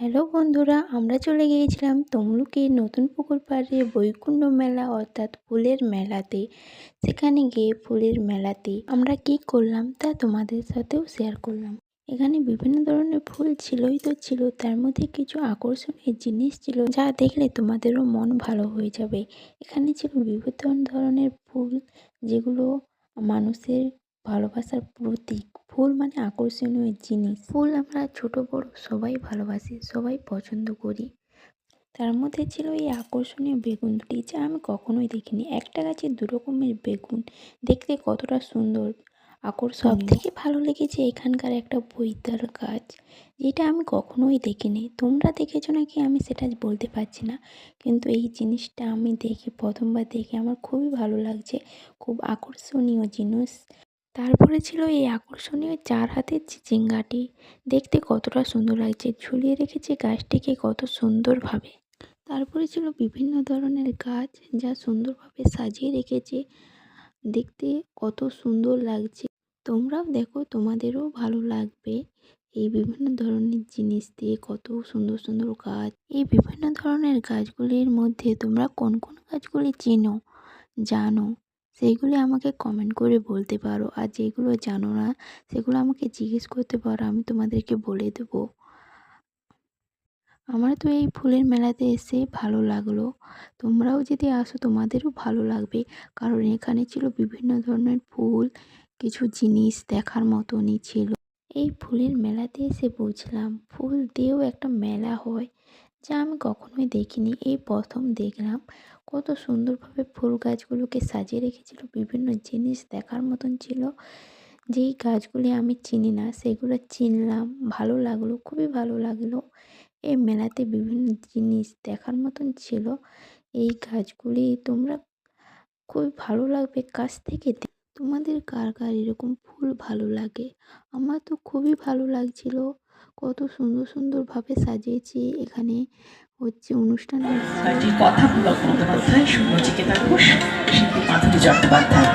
Hello বন্ধুরা, আমরা চলে গিয়েছিলাম তমলুকের নতুন পুকুর পাড়ে বৈকুণ্ঠ মেলা অর্থাৎ ফুলের মেলাতে। সেখানে গিয়ে ফুলের মেলাতে আমরা কি করলাম তা তোমাদের সাথেও শেয়ার করলাম। এখানে বিভিন্ন ধরনের ফুল ছিলই তো ছিল, তার মধ্যে কিছু আকর্ষণীয় জিনিস ছিল যা দেখলে তোমাদেরও মন ভালো হয়ে যাবে। এখানে ছিল বিভিন্ন ধরনের ফুল যেগুলো মানুষের ভালোবাসার প্রতীক। ফুল মানে আকর্ষণীয় জিনিস। ফুল আমরা ছোট বড় সবাই ভালোবাসি, সবাই পছন্দ করি। তার মধ্যে ছিল এই আকর্ষণীয় বেগুন দুটি, যা আমি কখনোই দেখিনি। একটা গাছে দু রকমের বেগুন, দেখতে কতটা সুন্দর আকর্ষণ। সব থেকে ভালো লেগেছে এখানকার একটা বৈদ্যার গাছ, যেটা আমি কখনোই দেখিনি। তোমরা দেখেছো নাকি আমি সেটা বলতে পারছি না, কিন্তু এই জিনিসটা আমি দেখে প্রথমবার দেখে আমার খুবই ভালো লাগছে। খুব আকর্ষণীয় জিনিস। তারপরে ছিল এই আকর্ষণীয় 4 হাতের চিচিঙ্গাটি, দেখতে কতটা সুন্দর লাগছে, ঝুলিয়ে রেখেছে গাছটিকে কত সুন্দরভাবে। তারপরে ছিল বিভিন্ন ধরনের গাছ যা সুন্দরভাবে সাজিয়ে রেখেছে, দেখতে কত সুন্দর লাগছে। তোমরাও দেখো, তোমাদেরও ভালো লাগবে। এই বিভিন্ন ধরনের জিনিস দিয়ে কত সুন্দর সুন্দর গাছ। এই বিভিন্ন ধরনের গাছগুলির মধ্যে তোমরা কোন কোন গাছগুলি চেনো, জানো, সেইগুলি আমাকে কমেন্ট করে বলতে পারো। আর যেগুলো জানো না সেগুলো আমাকে জিজ্ঞেস করতে পারো, আমি তোমাদেরকে বলে দেবো। আমার তো এই ফুলের মেলাতে এসে ভালো লাগলো। তোমরাও যদি আসো তোমাদেরও ভালো লাগবে, কারণ এখানে ছিল বিভিন্ন ধরনের ফুল, কিছু জিনিস দেখার মতনই ছিল। এই ফুলের মেলাতে এসে বুঝলাম ফুল দিয়েও একটা মেলা হয়, যা আমি কখনোই দেখিনি। এই প্রথম দেখলাম কত সুন্দরভাবে ফুল গাছগুলোকে সাজিয়ে রেখেছিল। বিভিন্ন জিনিস দেখার মতন ছিল, যেই গাছগুলি আমি চিনি না সেগুলো চিনলাম। ভালো লাগলো, খুবই ভালো লাগলো। এই মেলাতে বিভিন্ন জিনিস দেখার মতন ছিল। এই গাছগুলি তোমরা খুবই ভালো লাগবে কাছ থেকে তোমাদের কার কার এরকম ফুল ভালো লাগে? আমার তো খুবই ভালো লাগছিল। কত সুন্দর সুন্দরভাবে সাজিয়েছি। এখানে হচ্ছে অনুষ্ঠান হচ্ছে। কথাগুলো বন্দ্যোপাধ্যায়, শুভচিকেতা ঘোষ, শিল্পী মাধুরী চট্টোপাধ্যায়।